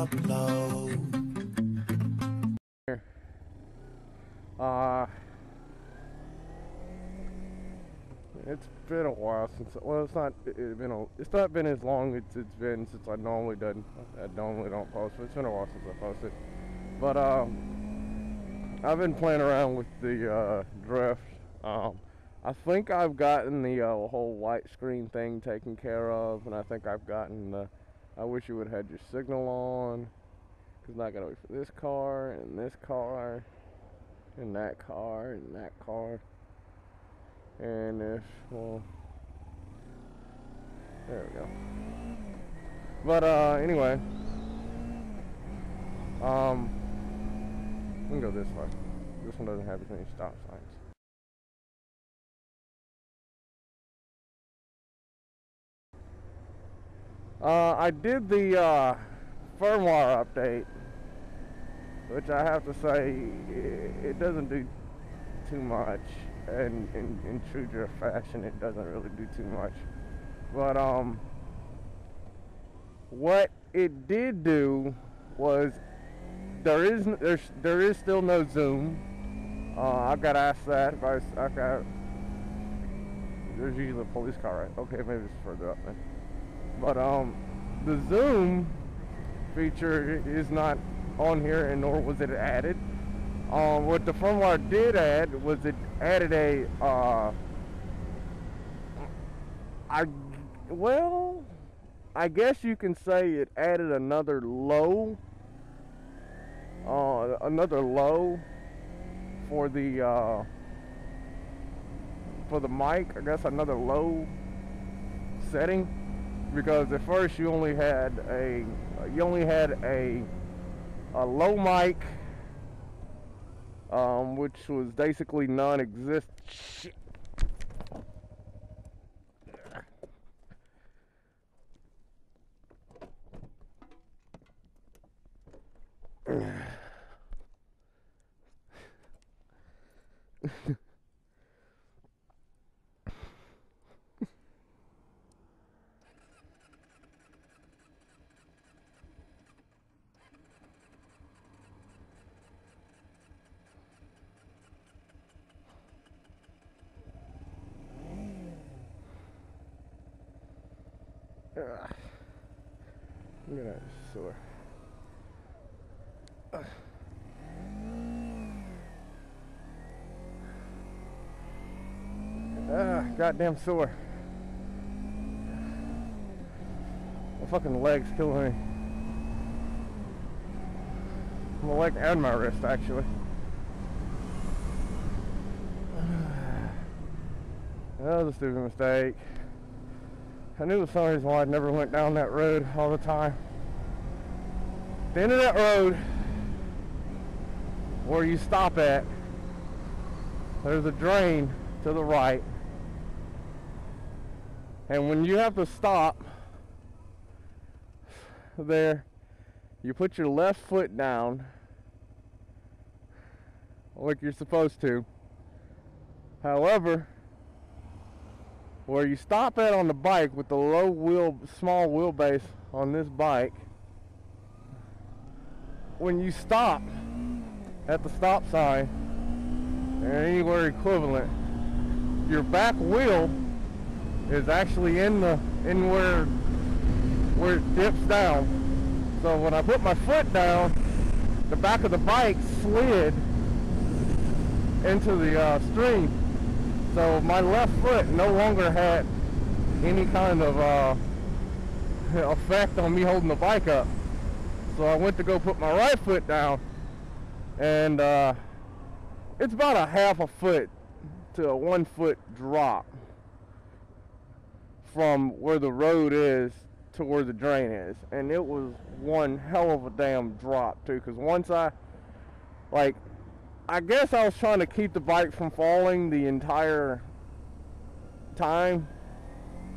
upload. It's been a while since, well, it's not been as long as it's been since I normally don't post, but it's been a while since I posted. But I've been playing around with the drift. I think I've gotten the whole white screen thing taken care of, and I think I've gotten the, I wish you would have had your signal on, because now I gotta wait for this car, and this car, and that car, and that car, and this, well, there we go. But anyway, we can go this way. This one doesn't have as many stop signs. I did the firmware update, which I have to say, it doesn't do too much, and in true drift fashion, it doesn't really do too much. But what it did do was there is still no zoom. I got asked that if there's usually a police car, right? Okay, maybe it's further up then. But the zoom feature is not on here, and nor was it added. What the firmware did add was it added a I guess you can say it added another low for the mic. I guess another low setting, because at first you only had a low mic, which was basically non-existent. Shit. I'm gonna sore. Goddamn sore. My fucking leg's killing me. My leg and my wrist, actually. That was a stupid mistake. I knew for some reason why I never went down that road all the time. At the end of that road, where you stop at, there's a drain to the right. And when you have to stop there, you put your left foot down like you're supposed to. However, where you stop at on the bike with the small wheelbase on this bike, when you stop at the stop sign or anywhere equivalent, your back wheel is actually in where it dips down. So when I put my foot down, the back of the bike slid into the stream. So my left foot no longer had any kind of effect on me holding the bike up. So I went to go put my right foot down, and it's about a half a foot to a 1 foot drop from where the road is to where the drain is. And it was one hell of a damn drop too, because once I guess I was trying to keep the bike from falling the entire time,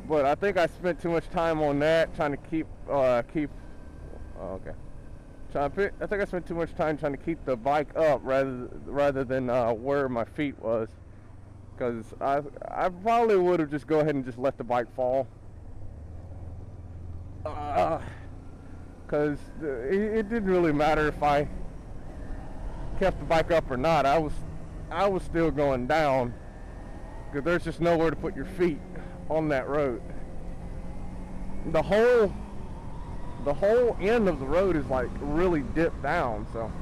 but I think I spent too much time on that trying to keep I think I spent too much time trying to keep the bike up rather than where my feet was, because I probably would have just go ahead and just let the bike fall, because because it didn't really matter if I kept the bike up or not. I was still going down because there's just nowhere to put your feet on that road. The whole end of the road is like really dipped down, so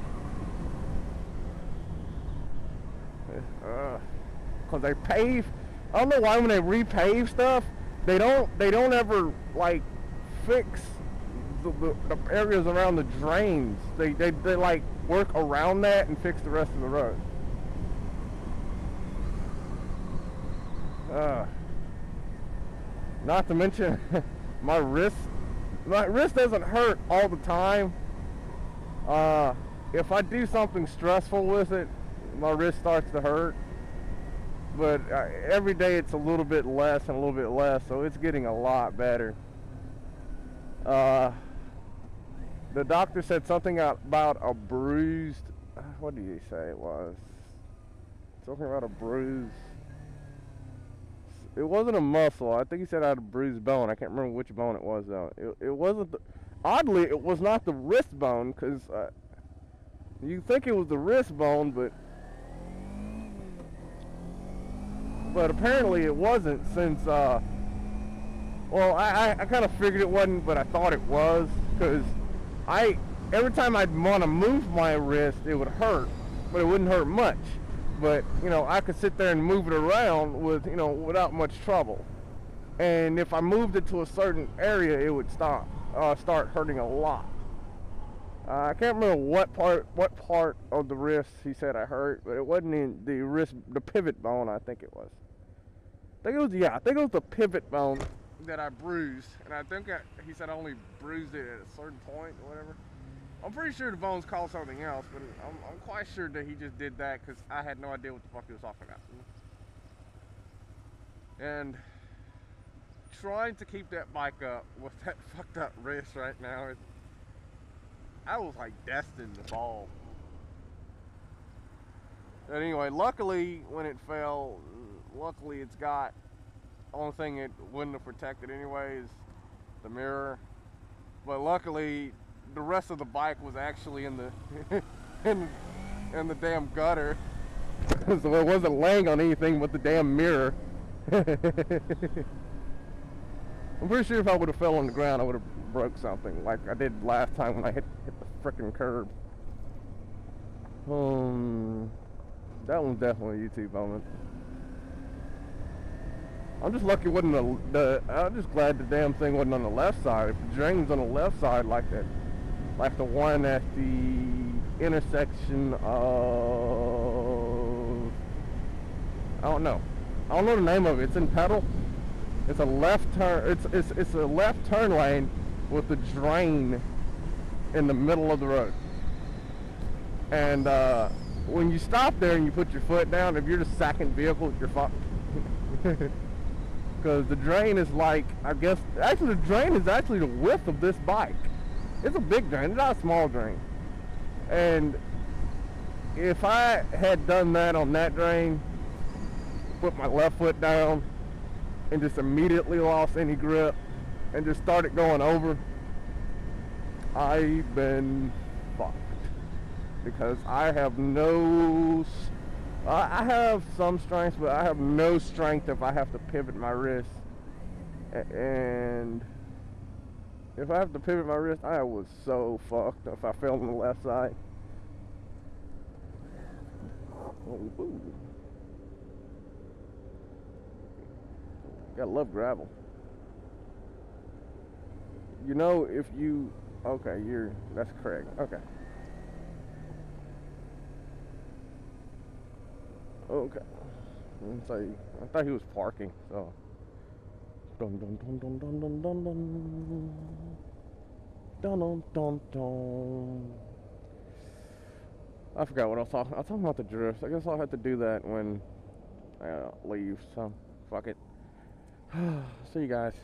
because they pave. I don't know why when they repave stuff, they don't ever like fix the areas around the drains. They like work around that and fix the rest of the road. Not to mention my wrist doesn't hurt all the time. If I do something stressful with it, my wrist starts to hurt. But every day it's a little bit less and a little bit less, so it's getting a lot better. The doctor said something about a bruised, what did he say it was? Something about a bruise. It wasn't a muscle. I think he said I had a bruised bone. I can't remember which bone it was though. It wasn't, oddly, it was not the wrist bone, because you think it was the wrist bone, but apparently it wasn't, since, well, I kind of figured it wasn't, but I thought it was, because every time I'd want to move my wrist, it would hurt, but it wouldn't hurt much. But, you know, I could sit there and move it around with, you know, without much trouble. And if I moved it to a certain area, it would start hurting a lot. I can't remember what part of the wrist he said I hurt, but it wasn't in the wrist, the pivot bone, I think it was. I think it was the pivot bone that I bruised, and I think he said I only bruised it at a certain point or whatever. I'm pretty sure the bone's called something else, but I'm quite sure that he just did that because I had no idea what the fuck he was talking about. And trying to keep that bike up with that fucked up wrist right now, I was like destined to fall. But anyway, luckily when it fell, luckily it's got, only thing it wouldn't have protected anyway is the mirror. But luckily the rest of the bike was actually in the in the damn gutter, so it wasn't laying on anything but the damn mirror. I'm pretty sure if I would have fell on the ground, I would have broke something like I did last time when I hit the frickin' curb. That one's definitely a YouTube moment. I'm just lucky it wasn't I'm just glad the damn thing wasn't on the left side. If the drain's on the left side like that, like the one at the intersection of, I don't know the name of it. It's in Pedal. It's a left turn. It's a left turn lane with the drain in the middle of the road. And when you stop there and you put your foot down, if you're the second vehicle, you're fucked. Because the drain is like, I guess, actually the drain is actually the width of this bike. It's a big drain, it's not a small drain. And if I had done that on that drain, put my left foot down and just immediately lost any grip and just started going over, I've been fucked. Because I have I have some strength, but I have no strength if I have to pivot my wrist. And if I have to pivot my wrist, I was so fucked if I fell on the left side. Oh, gotta love gravel. You know, if you, okay, that's correct, okay. Okay. So I thought he was parking, so. Dun dun dun dun dun dun dun dun. Dun dun dun dun. I forgot what I was talking. I was talking about the drift. I guess I'll have to do that when I leave. So fuck it. See you guys.